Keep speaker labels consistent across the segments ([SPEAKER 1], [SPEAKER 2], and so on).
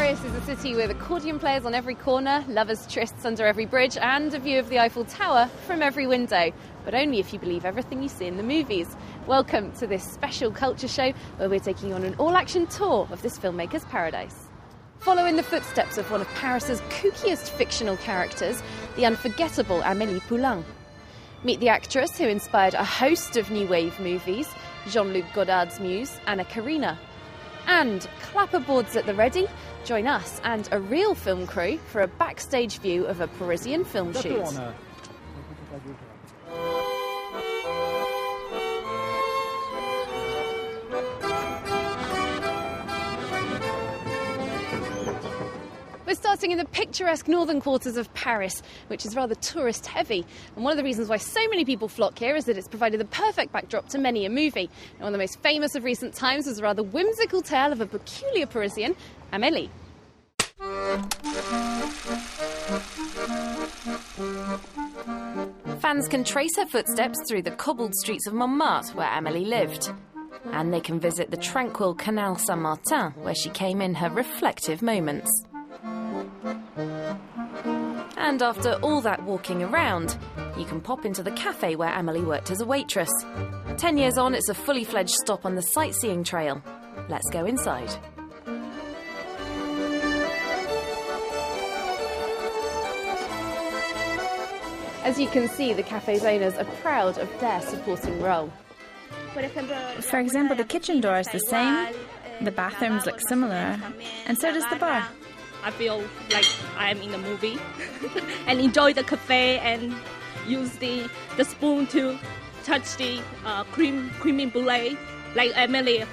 [SPEAKER 1] Paris is a city with accordion players on every corner, lovers' trysts under every bridge, and a view of the Eiffel Tower from every window. But only if you believe everything you see in the movies. Welcome to this special culture show where we're taking on an all-action tour of this filmmaker's paradise. Follow in the footsteps of one of Paris's kookiest fictional characters, the unforgettable Amélie Poulain. Meet the actress who inspired a host of new wave movies, Jean-Luc Godard's muse, Anna Karina. And clapperboards at the ready, join us and a real film crew for a backstage view of a Parisian film shoot. We're starting in the picturesque northern quarters of Paris, which is rather tourist heavy. And one of the reasons why so many people flock here is that it's provided the perfect backdrop to many a movie. And one of the most famous of recent times was a rather whimsical tale of a peculiar Parisian, Amélie. Fans can trace her footsteps through the cobbled streets of Montmartre, where Amélie lived. And they can visit the tranquil Canal Saint-Martin, where she came in her reflective moments. And after all that walking around, you can pop into the cafe where Amélie worked as a waitress. 10 years on, it's a fully fledged stop on the sightseeing trail. Let's go inside. As you can see, the cafe's owners are proud of their supporting role.
[SPEAKER 2] For example, the kitchen door is the same, the bathrooms look similar, and so does the bar.
[SPEAKER 3] I feel like I am in a movie and enjoy the cafe and use the spoon to touch the creamy brulee like Amélie.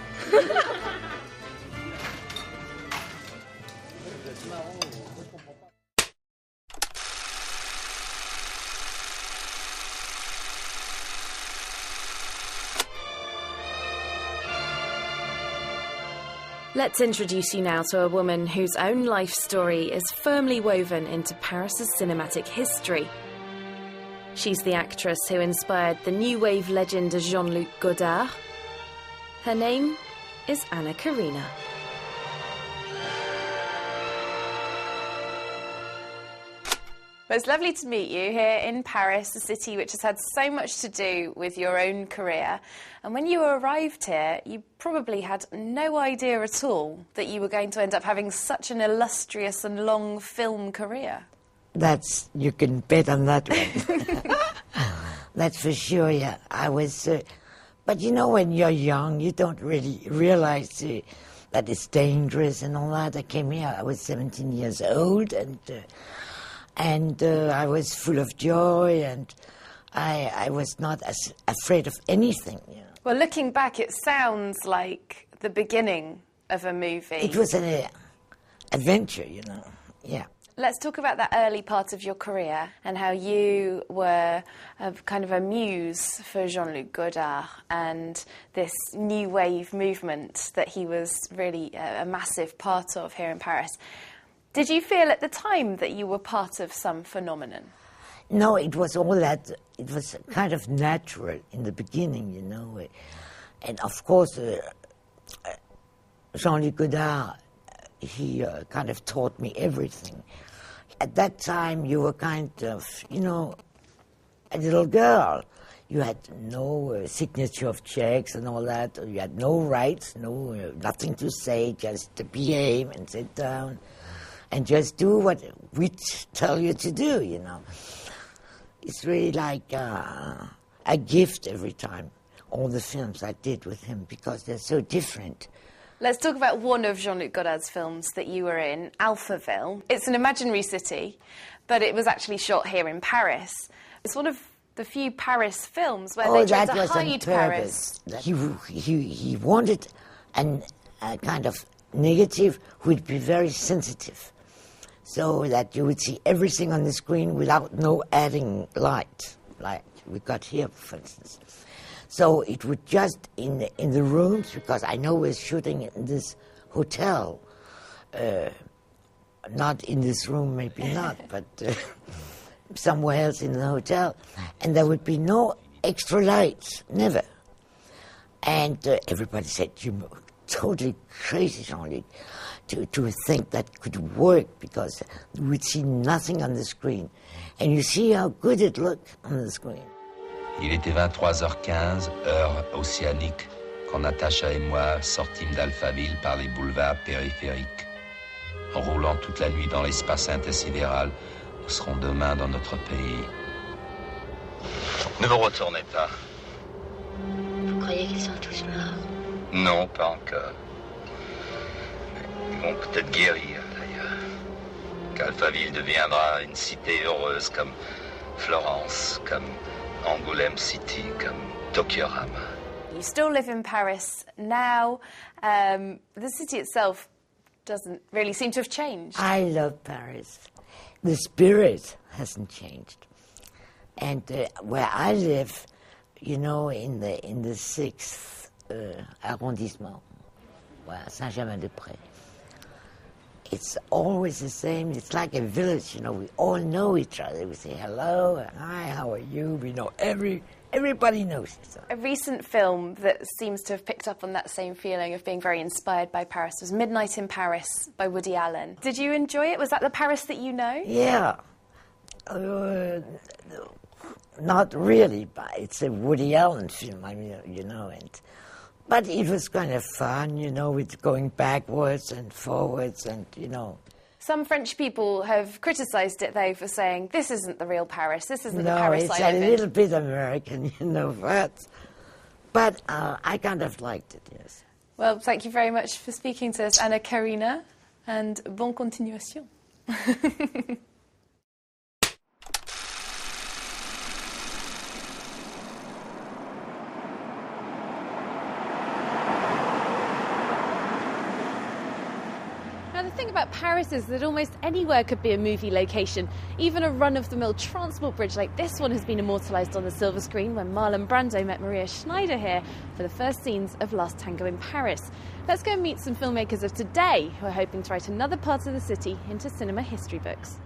[SPEAKER 1] Let's introduce you now to a woman whose own life story is firmly woven into Paris's cinematic history. She's the actress who inspired the new wave legend Jean-Luc Godard. Her name is Anna Karina. Well, it's lovely to meet you here in Paris, a city which has had so much to do with your own career. And when you arrived here, you probably had no idea at all that you were going to end up having such an illustrious and long film career.
[SPEAKER 4] You can bet on that one. That's for sure, yeah. I was, but you know, when you're young, you don't really realize that it's dangerous and all that. I came here, I was 17 years old, and I was full of joy, and I was not as afraid of anything. You know.
[SPEAKER 1] Well, looking back, it sounds like the beginning of a movie.
[SPEAKER 4] It was an adventure, you know, yeah.
[SPEAKER 1] Let's talk about that early part of your career and how you were kind of a muse for Jean-Luc Godard and this new wave movement that he was really a massive part of here in Paris. Did you feel at the time that you were part of some phenomenon?
[SPEAKER 4] No, it was all that, it was kind of natural in the beginning, you know. And of course, Jean-Luc Godard, he kind of taught me everything. At that time, you were kind of, you know, a little girl. You had no signature of checks and all that. You had no rights, nothing to say, just to behave and sit down. And just do what we tell you to do, you know. It's really like a gift every time, all the films I did with him, because they're so different.
[SPEAKER 1] Let's talk about one of Jean-Luc Godard's films that you were in, Alphaville. It's an imaginary city, but it was actually shot here in Paris. It's one of the few Paris films where they tried to hide Paris.
[SPEAKER 4] He wanted a kind of negative who would be very sensitive, so that you would see everything on the screen without no adding light, like we got here, for instance. So it would just, in the rooms, because I know we're shooting in this hotel, not in this room, maybe not, but somewhere else in the hotel, and there would be no extra lights, never. And everybody said, totally crazy, Jean-Luc, to think that could work, because we'd see nothing on the screen. And you see how good it looked on the screen.
[SPEAKER 5] Il était 23h15, heure océanique, quand Natacha et moi sortîmes d'Alphaville par les boulevards périphériques. En roulant toute la nuit dans l'espace intersidéral, nous serons demain dans notre pays. Ne vous retournez pas.
[SPEAKER 6] Vous croyez qu'ils sont tous morts?
[SPEAKER 5] Non, pas encore. Ils vont peut-être guérir, d'ailleurs. Qu'Alphaville deviendra une cité heureuse comme Florence, comme Angoulême City, comme Tokiorama.
[SPEAKER 1] You still live in Paris now. The city itself doesn't really seem to have changed.
[SPEAKER 4] I love Paris. The spirit hasn't changed. And where I live, you know, in the 6th arrondissement, Saint-Germain-des-Prés, it's always the same. It's like a village, you know. We all know each other. We say hello and hi, how are you? We know everybody knows each other.
[SPEAKER 1] A recent film that seems to have picked up on that same feeling of being very inspired by Paris was Midnight in Paris by Woody Allen. Did you enjoy it? Was that the Paris that you know?
[SPEAKER 4] Yeah. Not really, but it's a Woody Allen film, I mean, you know, but it was kind of fun, you know, with going backwards and forwards and, you know.
[SPEAKER 1] Some French people have criticised it, though, for saying, this isn't the real Paris, this isn't the Paris I live in.
[SPEAKER 4] No, it's a little bit American, you know, but I kind of liked it, yes.
[SPEAKER 1] Well, thank you very much for speaking to us, Anna Karina, and bonne continuation. The thing about Paris is that almost anywhere could be a movie location. Even a run-of-the-mill transport bridge like this one has been immortalised on the silver screen when Marlon Brando met Maria Schneider here for the first scenes of Last Tango in Paris. Let's go and meet some filmmakers of today who are hoping to write another part of the city into cinema history books.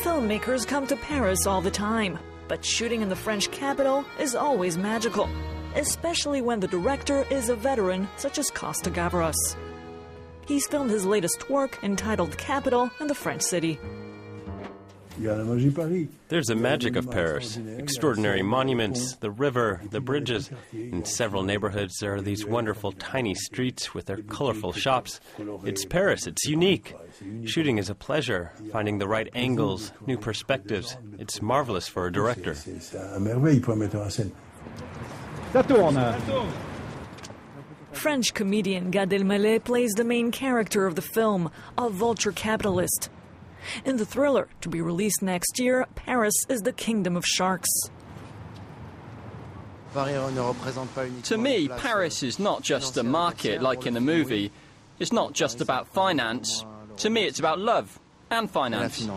[SPEAKER 7] Filmmakers come to Paris all the time. But shooting in the French capital is always magical, especially when the director is a veteran such as Costa Gavras. He's filmed his latest work entitled Capital in the French city.
[SPEAKER 8] There's a magic of Paris. Extraordinary monuments, the river, the bridges. In several neighborhoods there are these wonderful tiny streets with their colorful shops. It's Paris, it's unique. Shooting is a pleasure, finding the right angles, new perspectives. It's marvelous for a director.
[SPEAKER 7] French comedian Gad Elmaleh plays the main character of the film, a vulture capitalist. In the thriller, to be released next year, Paris is the kingdom of sharks.
[SPEAKER 9] To me, Paris is not just a market like in the movie. It's not just about finance. To me, it's about love and finance.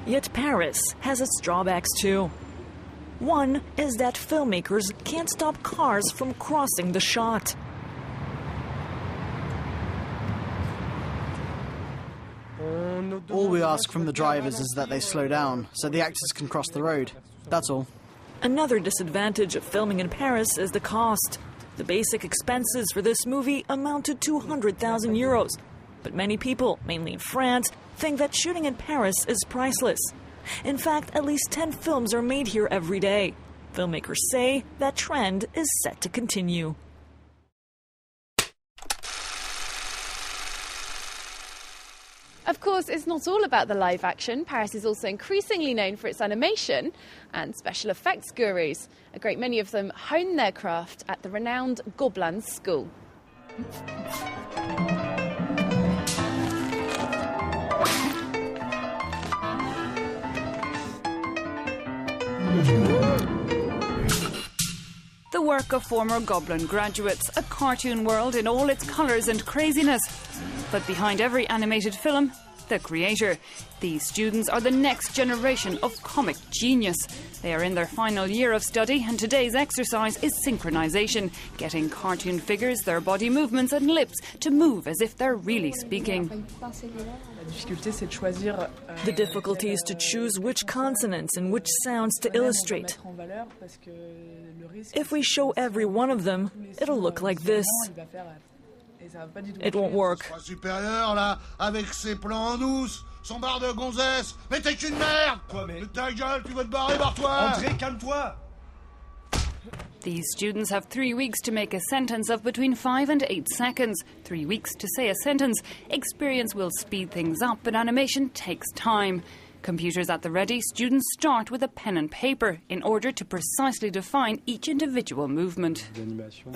[SPEAKER 7] Yet Paris has its drawbacks too. One is that filmmakers can't stop cars from crossing the shot.
[SPEAKER 10] All we ask from the drivers is that they slow down, so the actors can cross the road. That's all.
[SPEAKER 7] Another disadvantage of filming in Paris is the cost. The basic expenses for this movie amount to 200,000 euros. But many people, mainly in France, think that shooting in Paris is priceless. In fact, at least 10 films are made here every day. Filmmakers say that trend is set to continue.
[SPEAKER 1] Of course, it's not all about the live action. Paris is also increasingly known for its animation and special effects gurus. A great many of them hone their craft at the renowned Gobelin School.
[SPEAKER 11] The work of former Gobelin graduates, a cartoon world in all its colours and craziness. But behind every animated film, the creator. These students are the next generation of comic genius. They are in their final year of study, and today's exercise is synchronization, getting cartoon figures, their body movements and lips to move as if they're really speaking.
[SPEAKER 7] The difficulty is to choose which consonants and which sounds to illustrate. If we show every one of them, it'll look like this. It won't work.
[SPEAKER 12] Supérieur là, avec ses plans en douce, son bar de gonzesse. Mais t'es qu'une merde. Quoi mais ta gueule, tu vas te barrer, barre-toi. André, calme-toi.
[SPEAKER 11] These students have 3 weeks to make a sentence of between 5 and 8 seconds. 3 weeks to say a sentence. Experience will speed things up, but animation takes time. Computers at the ready, students start with a pen and paper in order to precisely define each individual movement.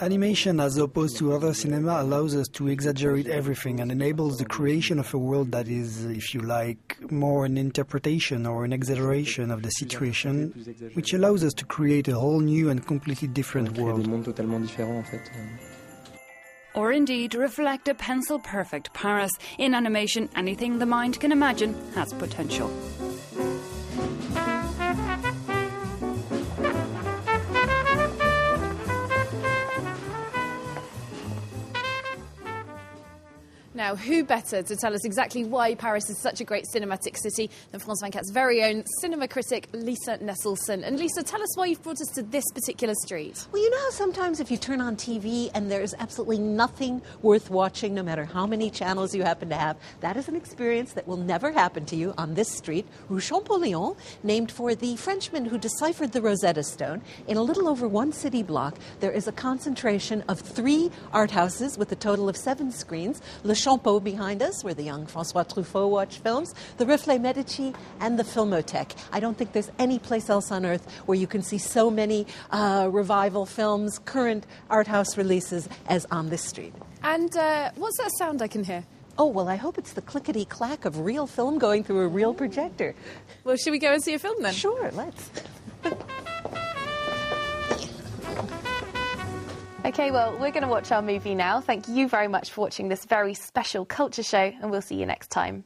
[SPEAKER 13] Animation, as opposed to other cinema, allows us to exaggerate everything and enables the creation of a world that is, if you like, more an interpretation or an exaggeration of the situation, which allows us to create a whole new and completely different world.
[SPEAKER 11] Or indeed reflect a pencil-perfect Paris. In animation, anything the mind can imagine has potential.
[SPEAKER 1] Now, who better to tell us exactly why Paris is such a great cinematic city than France 24's very own cinema critic, Lisa Nesselson. And Lisa, tell us why you've brought us to this particular street.
[SPEAKER 14] Well, you know how sometimes if you turn on TV and there's absolutely nothing worth watching, no matter how many channels you happen to have, that is an experience that will never happen to you on this street, Rue Champollion, named for the Frenchman who deciphered the Rosetta Stone. In a little over one city block, there is a concentration of 3 art houses with a total of 7 screens. Le Champeau behind us, where the young François Truffaut watched films, the Reflet Medici, and the Filmothèque. I don't think there's any place else on earth where you can see so many revival films, current art house releases as on this street.
[SPEAKER 1] And what's that sound I can hear?
[SPEAKER 14] Oh, well, I hope it's the clickety-clack of real film going through a real projector.
[SPEAKER 1] Well, should we go and see a film then?
[SPEAKER 14] Sure, let's.
[SPEAKER 1] OK, well, we're going to watch our movie now. Thank you very much for watching this very special culture show, and we'll see you next time.